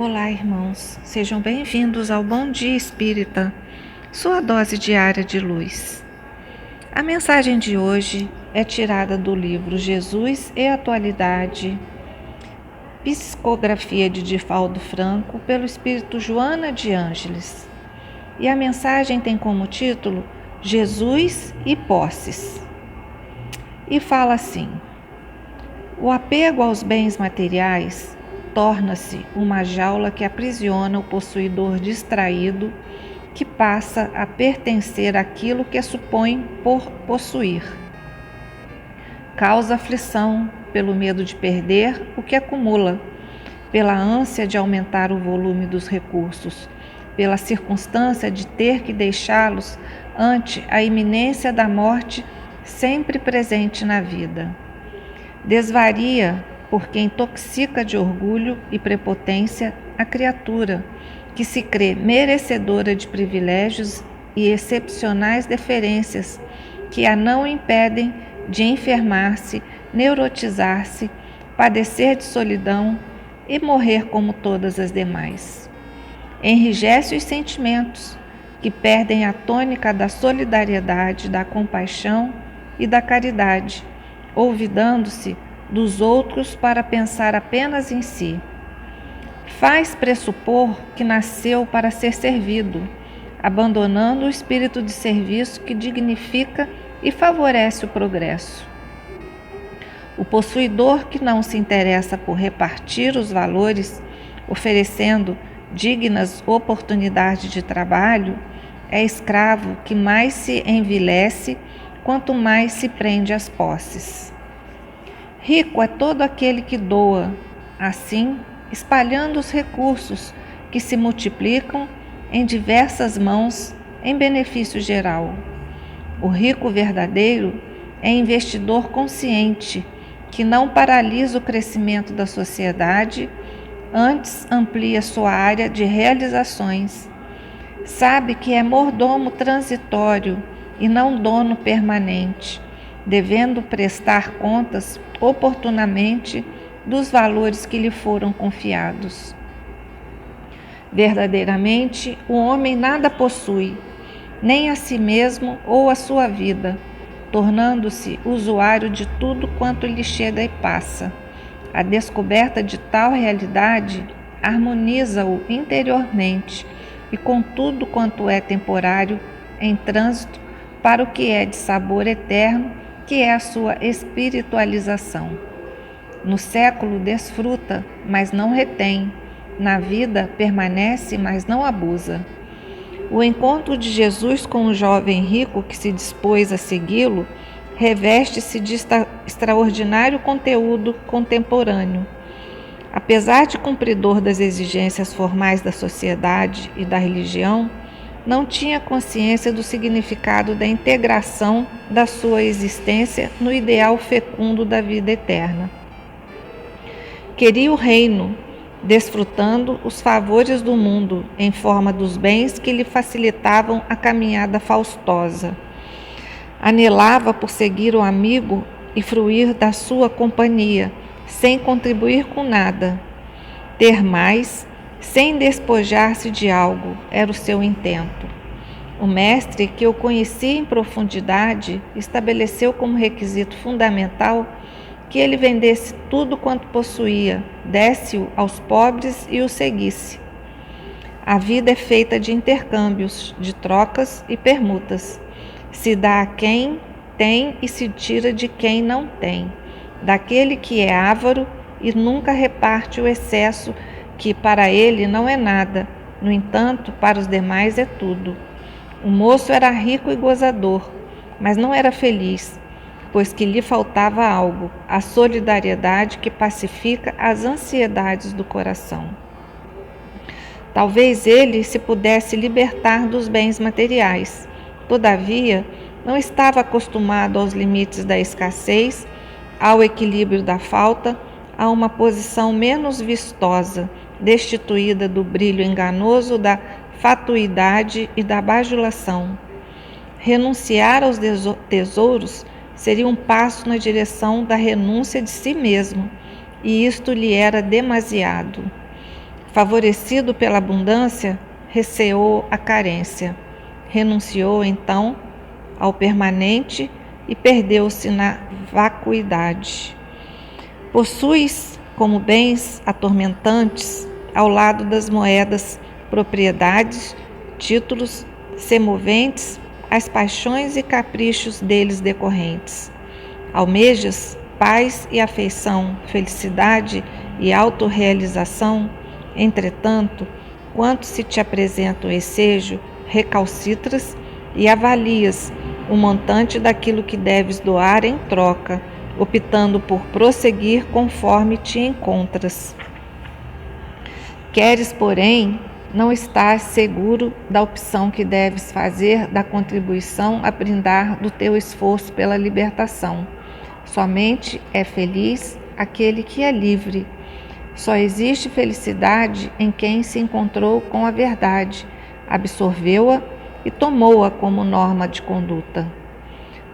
Olá, irmãos. Sejam bem-vindos ao Bom Dia Espírita, sua dose diária de luz. A mensagem de hoje é tirada do livro Jesus e Atualidade, psicografia de Divaldo Franco, pelo espírito Joana de Ângeles. E a mensagem tem como título Jesus e Posses. E fala assim: o apego aos bens materiais torna-se uma jaula que aprisiona o possuidor distraído, que passa a pertencer àquilo que supõe por possuir. Causa aflição pelo medo de perder o que acumula, pela ânsia de aumentar o volume dos recursos, pela circunstância de ter que deixá-los ante a iminência da morte sempre presente na vida. Desvaria porque intoxica de orgulho e prepotência a criatura que se crê merecedora de privilégios e excepcionais deferências que a não impedem de enfermar-se, neurotizar-se, padecer de solidão e morrer como todas as demais. Enrijece os sentimentos que perdem a tônica da solidariedade, da compaixão e da caridade, olvidando-se dos outros para pensar apenas em si. Faz pressupor que nasceu para ser servido, abandonando o espírito de serviço que dignifica e favorece o progresso. O possuidor que não se interessa por repartir os valores, oferecendo dignas oportunidades de trabalho, é escravo que mais se envilece quanto mais se prende às posses. Rico é todo aquele que doa, assim, espalhando os recursos que se multiplicam em diversas mãos em benefício geral. O rico verdadeiro é investidor consciente, que não paralisa o crescimento da sociedade, antes amplia sua área de realizações. Sabe que é mordomo transitório e não dono permanente, devendo prestar contas oportunamente dos valores que lhe foram confiados. Verdadeiramente, o homem nada possui, nem a si mesmo ou a sua vida, tornando-se usuário de tudo quanto lhe chega e passa. A descoberta de tal realidade harmoniza-o interiormente e com tudo quanto é temporário em trânsito para o que é de sabor eterno, que é a sua espiritualização. No século desfruta, mas não retém. Na vida permanece, mas não abusa. O encontro de Jesus com o jovem rico que se dispôs a segui-lo reveste-se de extraordinário conteúdo contemporâneo. Apesar de cumpridor das exigências formais da sociedade e da religião, não tinha consciência do significado da integração da sua existência no ideal fecundo da vida eterna. Queria o reino, desfrutando os favores do mundo em forma dos bens que lhe facilitavam a caminhada faustosa. Anelava por seguir o amigo e fruir da sua companhia, sem contribuir com nada. Ter mais, sem despojar-se de algo, era o seu intento. O mestre, que o conhecia em profundidade, estabeleceu como requisito fundamental que ele vendesse tudo quanto possuía, desse-o aos pobres e o seguisse. A vida é feita de intercâmbios, de trocas e permutas. Se dá a quem tem e se tira de quem não tem, daquele que é avaro e nunca reparte o excesso, que para ele não é nada, no entanto, para os demais é tudo. O moço era rico e gozador, mas não era feliz, pois que lhe faltava algo, a solidariedade que pacifica as ansiedades do coração. Talvez ele se pudesse libertar dos bens materiais, todavia não estava acostumado aos limites da escassez, ao equilíbrio da falta, a uma posição menos vistosa, destituída do brilho enganoso da fatuidade e da bajulação. Renunciar aos tesouros seria um passo na direção da renúncia de si mesmo, e isto lhe era demasiado. Favorecido pela abundância, receou a carência. Renunciou, então, ao permanente e perdeu-se na vacuidade. Possuis como bens atormentantes, ao lado das moedas, propriedades, títulos, semoventes, as paixões e caprichos deles decorrentes. Almejas paz e afeição, felicidade e autorrealização. Entretanto, quando se te apresenta o ensejo, recalcitras e avalias o montante daquilo que deves doar em troca, optando por prosseguir conforme te encontras. Queres, porém, não estar seguro da opção que deves fazer da contribuição a brindar do teu esforço pela libertação. Somente é feliz aquele que é livre. Só existe felicidade em quem se encontrou com a verdade, absorveu-a e tomou-a como norma de conduta.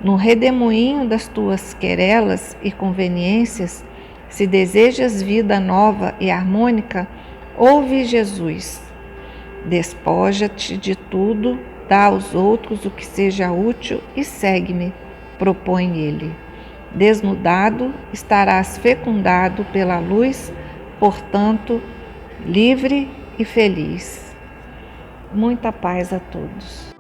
No redemoinho das tuas querelas e conveniências, se desejas vida nova e harmônica, ouve Jesus. Despoja-te de tudo, dá aos outros o que seja útil e segue-me, propõe ele. Desnudado, estarás fecundado pela luz, portanto, livre e feliz. Muita paz a todos.